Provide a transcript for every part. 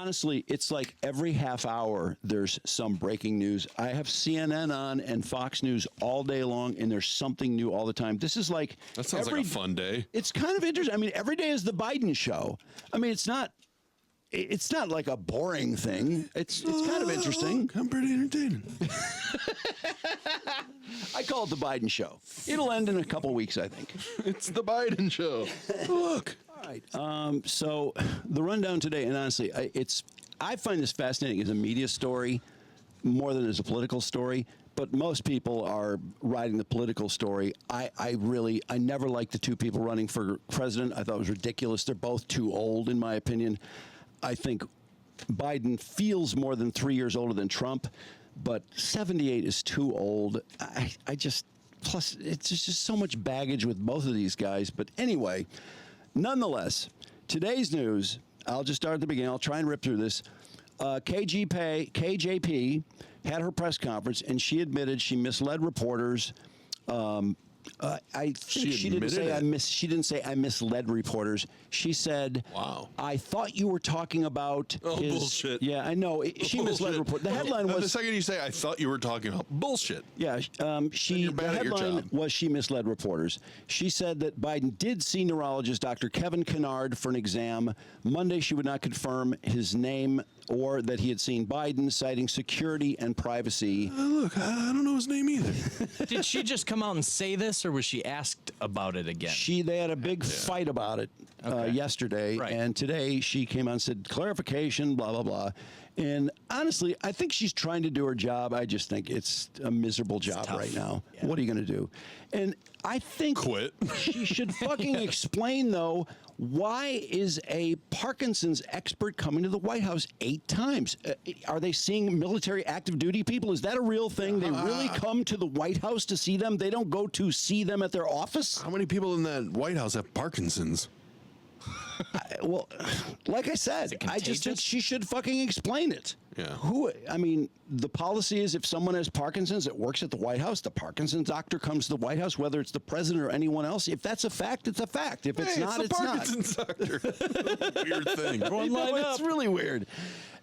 honestly, it's like every half hour there's some breaking news. I have CNN on and Fox News all day long, and there's something new all the time. This is like that sounds like a fun day. It's kind of interesting. I mean, every day is the Biden show. I mean, it's not like a boring thing. It's kind of interesting. I'm pretty entertaining. I call it the Biden show. It'll end in a couple weeks, I think. It's the Biden show. Look. All right. So the rundown today, and honestly, I find this fascinating as a media story more than as a political story. But most people are riding the political story. I never liked the two people running for president. I thought it was ridiculous. They're both too old, in my opinion. I think Biden feels more than 3 years older than Trump, but 78 is too old. Plus, it's just so much baggage with both of these guys. But anyway, nonetheless, today's news, I'll just start at the beginning. I'll try and rip through this. KJP had her press conference, and she admitted she misled reporters. I think she didn't say I misled reporters. She said, "Wow, I thought you were talking about." Bullshit. Yeah, I know. She misled reporters. The headline was the second you say, "I thought you were talking about bullshit." Yeah, the headline was she misled reporters. She said that Biden did see neurologist Dr. Kevin Kennard for an exam Monday. She would not confirm his name or that he had seen Biden, citing security and privacy. Look, I don't know his name either. Did she just come out and say this, or was she asked about it again? They had a big fight about it yesterday, and today she came out and said, clarification, blah, blah, blah. And honestly, I think she's trying to do her job. I just think it's a miserable job right now. Yeah. What are you going to do? And I think she should fucking explain, though, why is a Parkinson's expert coming to the White House 8 times? Are they seeing military active duty people? Is that a real thing? They really come to the White House to see them? They don't go to see them at their office? How many people in that White House have Parkinson's? Well, like I said, I just think she should fucking explain it. Yeah. The policy is if someone has Parkinson's that works at the White House, the Parkinson's doctor comes to the White House, whether it's the president or anyone else. If that's a fact, it's a fact. If it's not, it's not. Parkinson's doctor. Weird thing. It's really weird.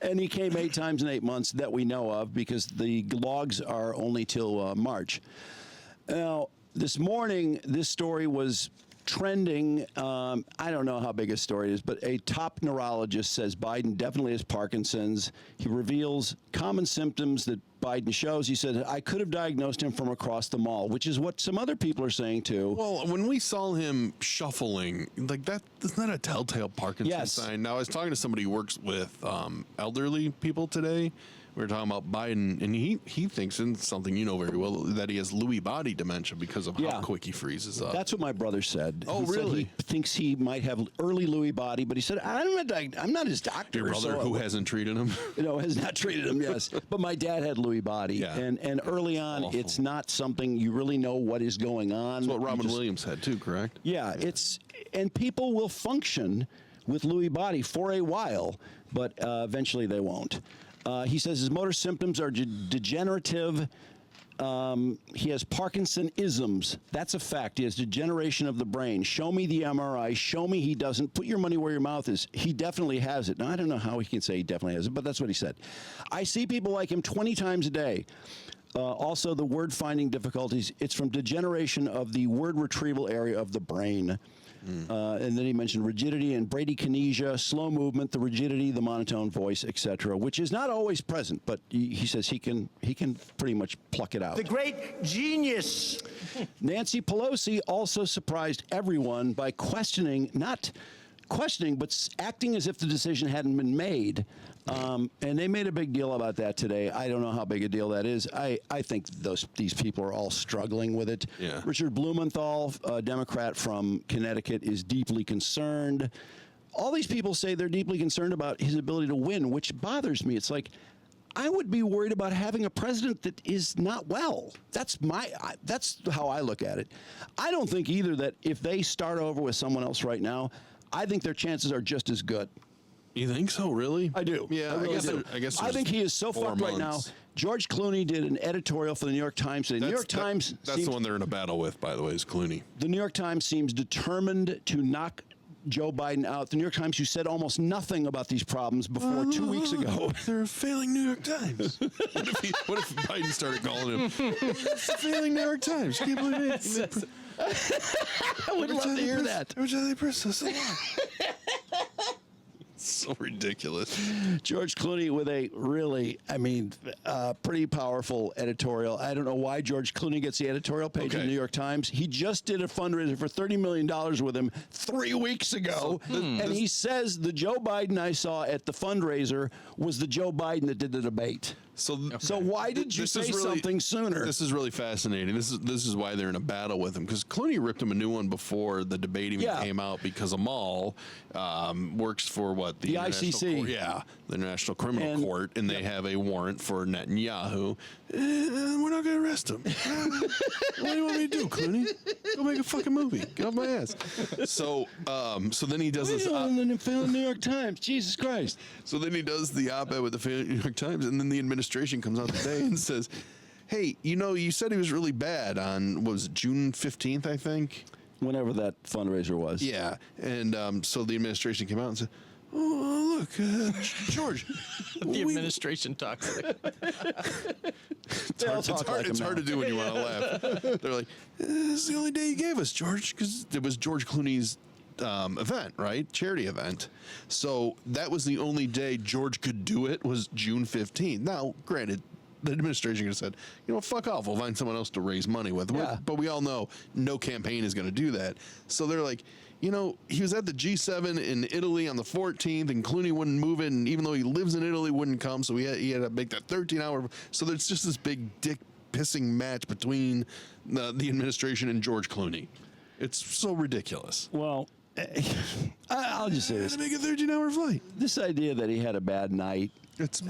And he came 8 times in 8 months that we know of, because the logs are only till March. Now, this morning, this story was trending. I don't know how big a story it is, but a top neurologist says Biden definitely has Parkinson's. He reveals common symptoms that Biden shows. He said, I could have diagnosed him from across the mall, which is what some other people are saying too. Well, when we saw him shuffling, like that's not a telltale Parkinson's sign. Now, I was talking to somebody who works with elderly people today. We were talking about Biden, and he thinks, and something you know very well, that he has Lewy body dementia because of how quick he freezes up. That's what my brother said. Oh, really? He thinks he might have early Lewy body, but he said, I'm not his doctor. Your brother who hasn't treated him? Has not treated him, yes. But my dad had Lewy body. Yeah. And early on, it's not something you really know what is going on. That's what Robin Williams had too, correct? Yeah, and people will function with Lewy body for a while, but eventually they won't. He says his motor symptoms are degenerative. He has Parkinsonisms. That's a fact. He has degeneration of the brain. Show me the MRI. Show me he doesn't. Put your money where your mouth is. He definitely has it. Now, I don't know how he can say he definitely has it, but that's what he said. I see people like him 20 times a day. Also, the word finding difficulties. It's from degeneration of the word retrieval area of the brain. And then he mentioned rigidity and bradykinesia, slow movement, the rigidity, the monotone voice, etc., which is not always present, but he says he can pretty much pluck it out. The great genius. Nancy Pelosi also surprised everyone by not questioning, but acting as if the decision hadn't been made. And they made a big deal about that today. I don't know how big a deal that is. I think these people are all struggling with it. Yeah. Richard Blumenthal, a Democrat from Connecticut, is deeply concerned. All these people say they're deeply concerned about his ability to win, which bothers me. It's like, I would be worried about having a president that is not well. That's how I look at it. I don't think either that if they start over with someone else right now, I think their chances are just as good. You think so, really? I do. Yeah, I guess I think he is so fucked right now. George Clooney did an editorial for the New York Times today. That's the one they're in a battle with, by the way, is Clooney. The New York Times seems determined to knock Joe Biden out. The New York Times, who said almost nothing about these problems before 2 weeks ago. They're a failing New York Times. What if Biden started calling him? It's a failing New York Times. Can't believe it. I would love to hear that. Every time they press us so ridiculous. George Clooney with a really, pretty powerful editorial. I don't know why George Clooney gets the editorial page in the New York Times. He just did a fundraiser for $30 million with him 3 weeks ago. And he says the Joe Biden I saw at the fundraiser was the Joe Biden that did the debate. So why did you say something sooner? This is really fascinating. This is why they're in a battle with him, because Clooney ripped him a new one before the debate even came out, because Amal works for the ICC. The International Criminal Court, and they have a warrant for Netanyahu. We're not going to arrest him. What do you want me to do, Clooney? Go make a fucking movie. Get off my ass. So then he does this. In the New York Times. Jesus Christ. So then he does the op-ed with the New York Times, and then the administration comes out today and says, hey, you said he was really bad on, what was it, June 15th, I think? Whenever that fundraiser was. Yeah. And so the administration came out and said, oh, look, George. The administration talks. It's hard to do when you want to laugh. They're like, this is the only day you gave us, George, because it was George Clooney's event, right? Charity event. So that was the only day George could do it, was June 15th. Now, granted, the administration could have said, fuck off. We'll find someone else to raise money with. Yeah. But we all know no campaign is going to do that. So they're like, he was at the G7 in Italy on the 14th, and Clooney wouldn't move it. And even though he lives in Italy, wouldn't come. So he had to make that 13-hour. So there's just this big dick pissing match between the administration and George Clooney. It's so ridiculous. Well, I'll just say this. To make a 13-hour flight. This idea that he had a bad night. It's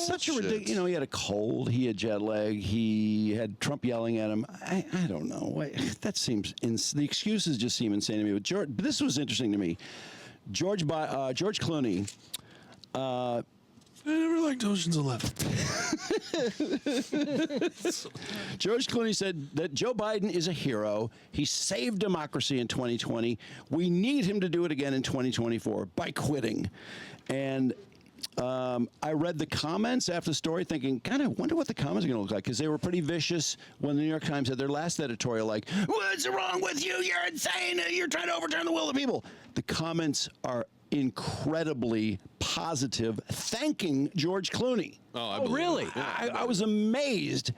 such a ridiculous. He had a cold. He had jet lag. He had Trump yelling at him. I don't know. That seems the excuses just seem insane to me. But this was interesting to me. George Clooney. I never liked Ocean's 11. George Clooney said that Joe Biden is a hero. He saved democracy in 2020. We need him to do it again in 2024 by quitting. And I read the comments after the story thinking, God, I wonder what the comments are going to look like, because they were pretty vicious when the New York Times had their last editorial, like, what's wrong with you? You're insane. You're trying to overturn the will of the people. The comments are incredibly positive, thanking George Clooney. Oh, really? I was amazed.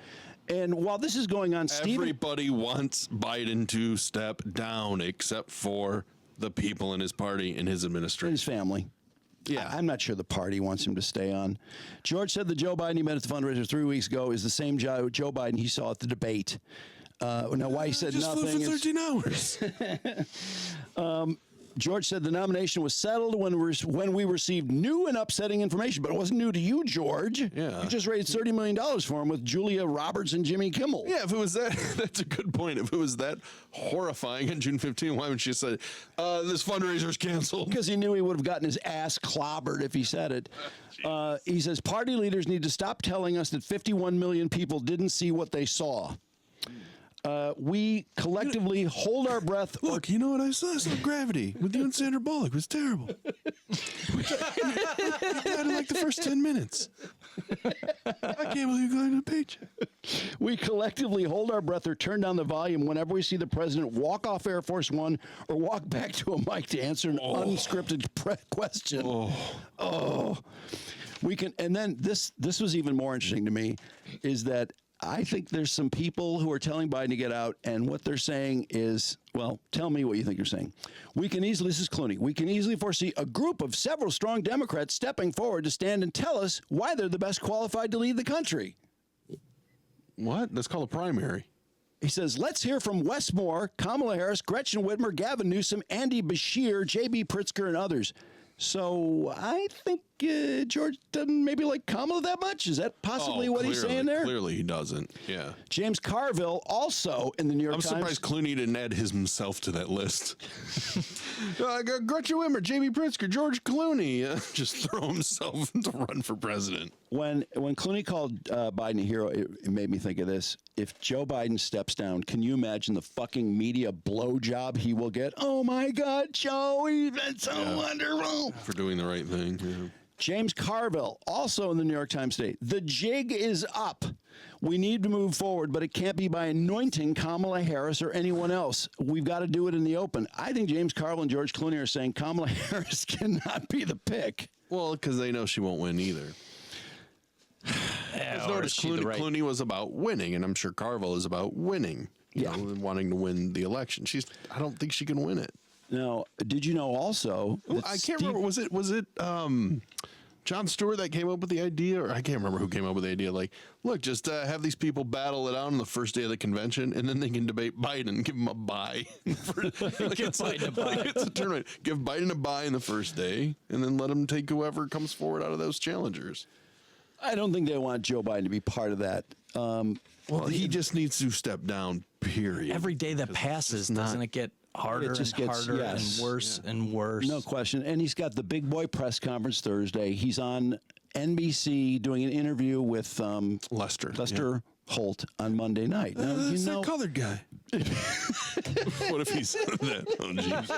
And while this is going on, everybody wants Biden to step down except for the people in his party and his administration. His family. Yeah. I'm not sure the party wants him to stay on. George said the Joe Biden he met at the fundraiser 3 weeks ago is the same Joe Biden he saw at the debate. Now, why he said nothing flew for 13 hours. George said the nomination was settled when we received new and upsetting information, but it wasn't new to you, George. Yeah. You just raised $30 million for him with Julia Roberts and Jimmy Kimmel. Yeah, if it was that, that's a good point. If it was that horrifying on June 15th, why would she say, this fundraiser's canceled? Because he knew he would have gotten his ass clobbered if he said it. He says party leaders need to stop telling us that 51 million people didn't see what they saw. We collectively hold our breath. Look, you know what I saw? I saw Gravity with you and Sandra Bullock. It was terrible. We died in like the first 10 minutes. I can't believe you're going to the paycheck. We collectively hold our breath or turn down the volume whenever we see the president walk off Air Force One or walk back to a mic to answer an unscripted question. We can, and then this was even more interesting to me, is that I think there's some people who are telling Biden to get out, and what they're saying is, well, tell me what you think you're saying. This is Clooney, we can easily foresee a group of several strong Democrats stepping forward to stand and tell us why they're the best qualified to lead the country. What? That's called a primary. He says, let's hear from Wes Moore, Kamala Harris, Gretchen Whitmer, Gavin Newsom, Andy Beshear, J.B. Pritzker, and others. So I think George doesn't maybe like Kamala that much? Is that possibly what he's saying there? Clearly he doesn't. Yeah. James Carville, also in the New York Times. I'm surprised Clooney didn't add himself to that list. I got Gretchen Whitmer, J.B. Pritzker, George Clooney. Just throw himself to run for president. When Clooney called Biden a hero, it made me think of this. If Joe Biden steps down, can you imagine the fucking media blowjob he will get? Oh my God, Joe, he's been so wonderful. For doing the right thing. Yeah. James Carville, also in the New York Times today. The jig is up. We need to move forward, but it can't be by anointing Kamala Harris or anyone else. We've got to do it in the open. I think James Carville and George Clooney are saying Kamala Harris cannot be the pick. Well, because they know she won't win either. Notice Clooney was about winning, and I'm sure Carville is about winning. You know, and wanting to win the election. I don't think she can win it. Now, did you know also? I can't remember. Was it Jon Stewart that came up with the idea, or I can't remember who came up with the idea. Like, look, just have these people battle it out on the first day of the convention, and then they can debate Biden and give him a bye. It's a tournament. Give Biden a bye in the first day, and then let him take whoever comes forward out of those challengers. I don't think they want Joe Biden to be part of that. Well, he just needs to step down. Period. Every day that passes, doesn't it get harder and harder and worse and worse? No question. And he's got the big boy press conference Thursday. He's on NBC doing an interview with Lester Holt on Monday night. Now, it's that colored guy. What if he's that? Oh, geez.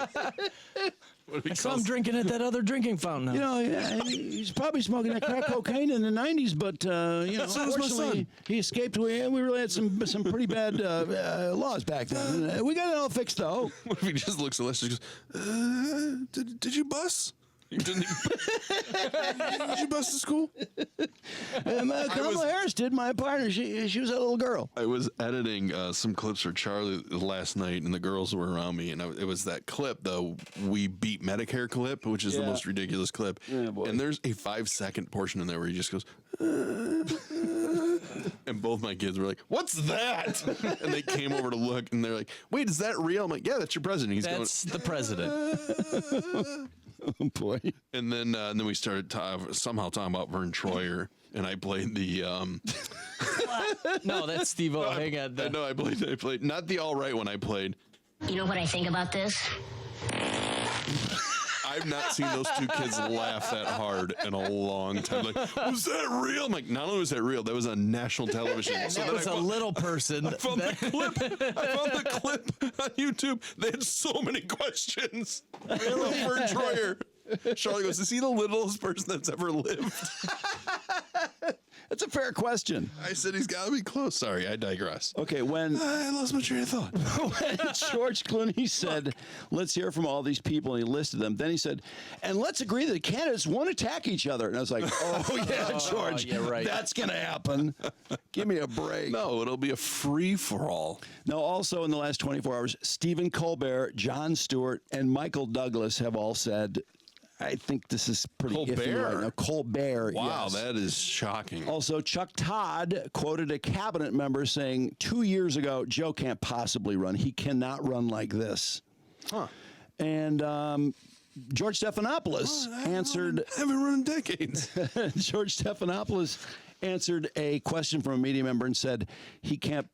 I saw him drinking at that other drinking fountain. You know, he's probably smoking that crack cocaine in the 90s, but, you know, unfortunately, he escaped. We really had some pretty bad laws back then. We got it all fixed, though. What if he just looks at Lester and goes, did you bus? Did you bus to school? Kamala Harris did, my partner. She was a little girl. I was editing some clips for Charlie last night, and the girls were around me, and it was that clip, the "We Beat Medicare" clip, which is the most ridiculous clip. And there's a 5-second portion in there where he just goes, and both my kids were like, "What's that?" And they came over to look, and they're like, "Wait, is that real?" I'm like, "Yeah, that's your president." That's the president. Oh boy! And then we started somehow talking about Vern Troyer, and I played the. No, that's Steve-O. Hang on. No, I played not the all right one. I played. You know what I think about this? I've not seen those two kids laugh that hard in a long time. Like, was that real? I'm like, not only was that real, that was on national television. So that was a little person. I found the clip on YouTube. They had so many questions. Really? Vern Troyer. Charlie goes, is he the littlest person that's ever lived? That's a fair question. I said he's got to be close. Sorry, I digress. Okay, when I lost my train of thought. When George Clooney said, let's hear from all these people, and he listed them, then he said, and let's agree that the candidates won't attack each other. And I was like, oh, yeah, George, yeah, right. That's going to happen. Give me a break. No, it'll be a free-for-all. Now, also in the last 24 hours, Stephen Colbert, Jon Stewart, and Michael Douglas have all said, I think this is pretty iffy right now. Colbert, wow, yes. That is shocking. Also, Chuck Todd quoted a cabinet member saying 2 years ago, Joe can't possibly run. He cannot run like this. Huh. And George Stephanopoulos answered. I haven't run in decades. George Stephanopoulos answered a question from a media member and said he can't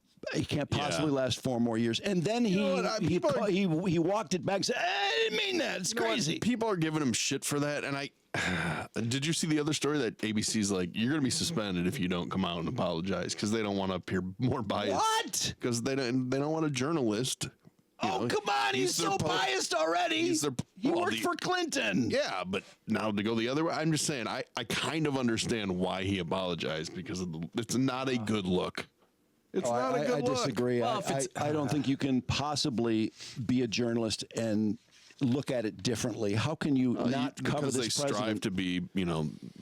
possibly last 4 more years. And then he walked it back and said, I didn't mean that. It's crazy. People are giving him shit for that. And did you see the other story that ABC's like, you're going to be suspended if you don't come out and apologize because they don't want to appear more biased. What? Because they don't want a journalist. Come on. He's so biased already. He worked for Clinton. Yeah, but now to go the other way, I'm just saying, I kind of understand why he apologized because it's not a good look. It's not a good look. I disagree. Well, I don't think you can possibly be a journalist and look at it differently. How can you not cover this because they strive to be,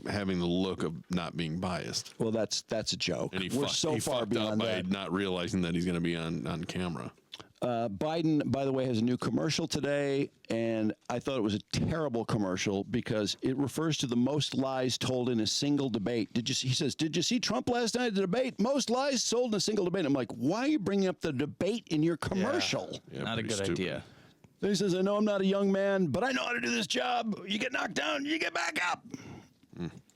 having the look of not being biased. Well, that's a joke. And We're so far beyond that. By not realizing that he's going to be on camera. Biden, by the way, has a new commercial today, and I thought it was a terrible commercial because it refers to the most lies told in a single debate. He says, did you see Trump last night at the debate? Most lies sold in a single debate. I'm like, why are you bringing up the debate in your commercial? Yeah, not a good idea. Then he says, I know I'm not a young man, but I know how to do this job. You get knocked down, you get back up.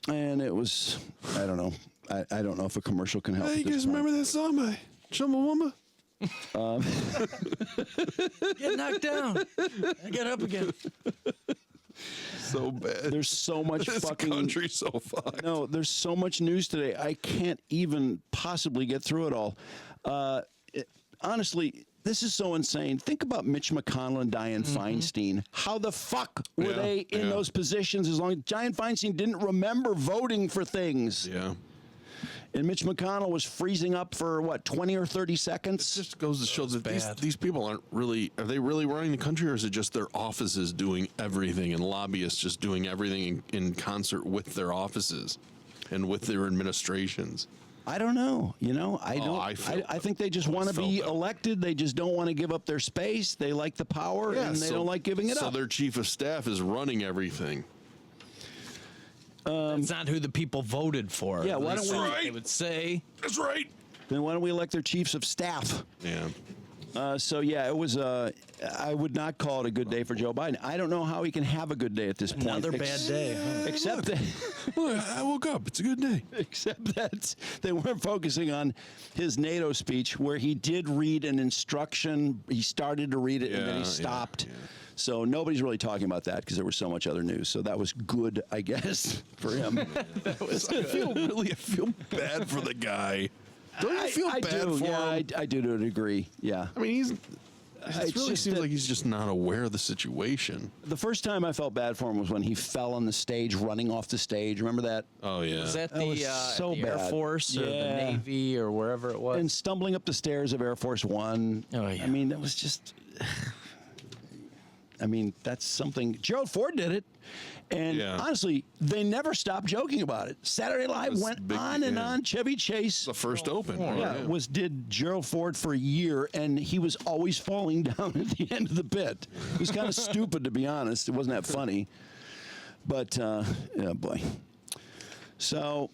And it was, I don't know. I don't know if a commercial can help. Hey, you guys remember that song by Chumbawamba? Get knocked down. I get up again. So bad. There's so much this fucking country so fucked. No, there's so much news today. I can't even possibly get through it all. Honestly, this is so insane. Think about Mitch McConnell and Dianne Feinstein. How the fuck were they in those positions as long as Dianne Feinstein didn't remember voting for things? Yeah. And Mitch McConnell was freezing up for, what, 20 or 30 seconds? It just goes to show that these people aren't really, are they really running the country, or is it just their offices doing everything and lobbyists just doing everything in concert with their offices and with their administrations? I don't know. You know, I think they just want to be elected. They just don't want to give up their space. They like the power, and they don't like giving it up. So their chief of staff is running everything. That's not who the people voted for. Yeah, why don't we? They would say. That's right. Then why don't we elect their chiefs of staff? Yeah. So yeah, it was. I would not call it a good day for Joe Biden. I don't know how he can have a good day at this point. Another bad day. Huh? Except that. I woke up. It's a good day. Except that they weren't focusing on his NATO speech, where he did read an instruction. He started to read it and then he stopped. Yeah. So nobody's really talking about that because there was so much other news. So that was good, I guess, for him. I feel bad for the guy. Don't you feel bad for him? I do to a degree. Yeah. I mean, it really seems like he's just not aware of the situation. The first time I felt bad for him was when he fell on the stage, running off the stage. Remember that? Oh, yeah. Was that was so the bad. Air Force or the Navy or wherever it was? And stumbling up the stairs of Air Force One. Oh, yeah. I mean, that was just... I mean, that's something. Gerald Ford did it. And honestly, they never stopped joking about it. Saturday Night Live went on and on. Chevy Chase. The first open. Did Gerald Ford for a year, and he was always falling down at the end of the bit. It was kind of stupid, to be honest. It wasn't that funny. But, yeah, boy. So...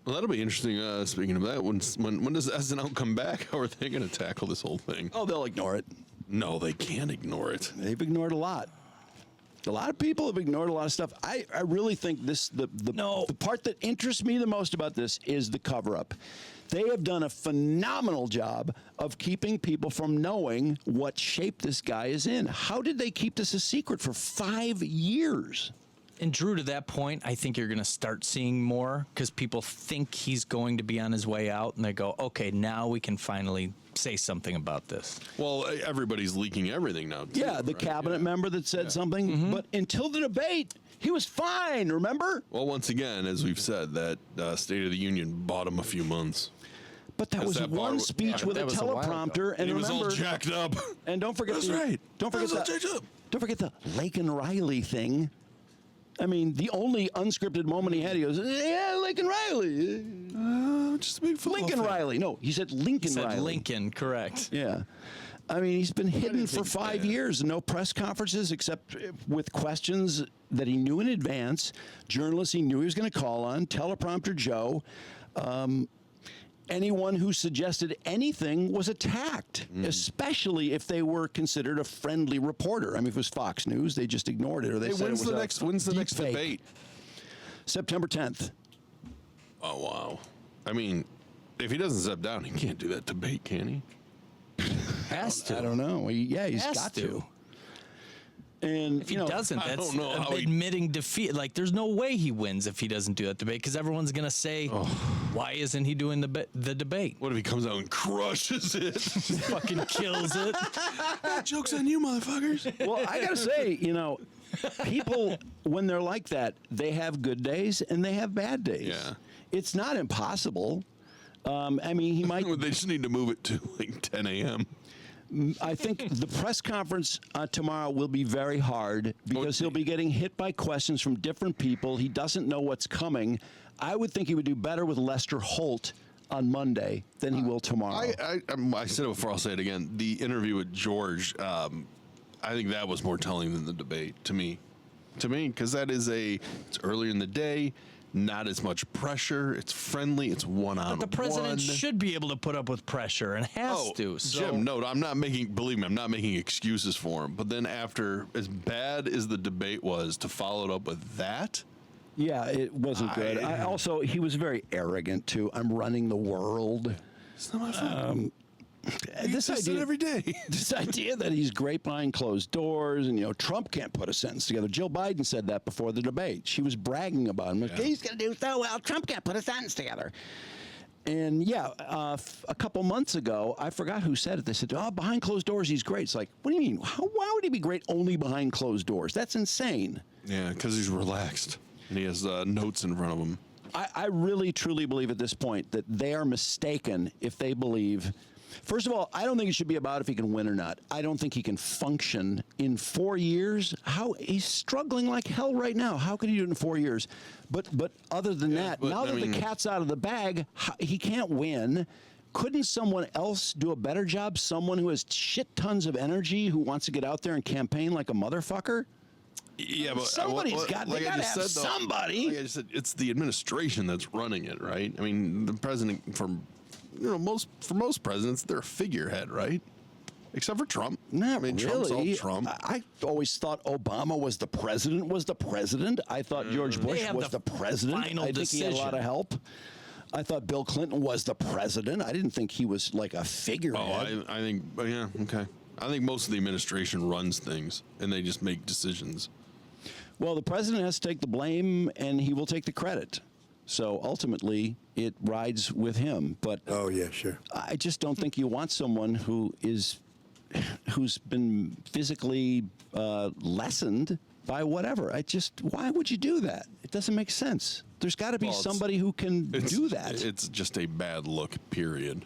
Well, that'll be interesting. Speaking of that, when does SNL come back? How are they going to tackle this whole thing? Oh, they'll ignore it. No, they can't ignore it. They've ignored a lot. A lot of people have ignored a lot of stuff. I really think the part that interests me the most about this is the cover-up. They have done a phenomenal job of keeping people from knowing what shape this guy is in. How did they keep this a secret for 5 years? And Drew, to that point, I think you're going to start seeing more because people think he's going to be on his way out, and they go, okay, now we can finally say something about this. Well, everybody's leaking everything now, too, the cabinet member that said something. But until the debate, he was fine, remember? Well, once again, as we've said, that State of the Union bought him a few months. But that was one speech with a teleprompter, and he was all jacked up. And don't forget don't forget the Lake and Riley thing. I mean, the only unscripted moment he had, he goes, yeah, Lincoln Riley. Just a big Lincoln Riley. No, he said Lincoln Riley. Lincoln, correct. Yeah. I mean, he's been hidden for 5 years. No press conferences except with questions that he knew in advance. Journalists he knew he was going to call on. Teleprompter Joe. Anyone who suggested anything was attacked, especially if they were considered a friendly reporter. I mean, if it was Fox News, they just ignored it, or they said it was when's the next debate? September 10th. Oh, wow. I mean, if he doesn't step down, he can't do that debate, can he? Has to. I don't know. He's got to. And if he doesn't, that's admitting defeat. Like, there's no way he wins if he doesn't do that debate because everyone's going to say, why isn't he doing the debate? What if he comes out and crushes it? Fucking kills it. Joke's on you, motherfuckers. Well, I got to say, people, when they're like that, they have good days and they have bad days. Yeah. It's not impossible. I mean, he might... They just need to move it to, like, 10 a.m. I think the press conference tomorrow will be very hard because he'll be getting hit by questions from different people. He doesn't know what's coming. I would think he would do better with Lester Holt on Monday than he will tomorrow. I said it before, I'll say it again. The interview with George, I think that was more telling than the debate to me. Because that is it's earlier in the day. Not as much pressure. It's friendly. It's one-on-one. But the president should be able to put up with pressure and has to. So. Jim, no, I'm not making. Believe me, I'm not making excuses for him. But then after, as bad as the debate was, to follow it up with that, Yeah, it wasn't good. He was very arrogant too. I'm running the world. It's not my fault. This idea every day. This idea that he's great behind closed doors, and Trump can't put a sentence together. Jill Biden said that before the debate. She was bragging about him. He's going to do so well. Trump can't put a sentence together. And a couple months ago, I forgot who said it. They said, "Oh, behind closed doors, he's great." It's like, what do you mean? Why would he be great only behind closed doors? That's insane. Yeah, because he's relaxed and he has notes in front of him. I really, truly believe at this point that they are mistaken if they believe. First of all, I don't think it should be about if he can win or not. I don't think he can function in 4 years. He's struggling like hell right now. How can he do it in 4 years? But other than that, now that the cat's out of the bag, he can't win. Couldn't someone else do a better job? Someone who has shit tons of energy, who wants to get out there and campaign like a motherfucker? Yeah, but somebody's got to have somebody. Like I just said, it's the administration that's running it, right? I mean, the president for most presidents, they're a figurehead, right? Except for Trump. Not Trump's really. all Trump. I always thought Obama was the president. I thought George Bush was the president. I think he had a lot of help. I thought Bill Clinton was the president. I didn't think he was like a figurehead. I think, yeah, okay. I think most of the administration runs things, and they just make decisions. Well, the president has to take the blame, and he will take the credit. So ultimately, it rides with him. But oh yeah, sure. I just don't think you want someone who's been physically lessened by whatever. Why would you do that? It doesn't make sense. There's got to be somebody who can do that. It's just a bad look, period.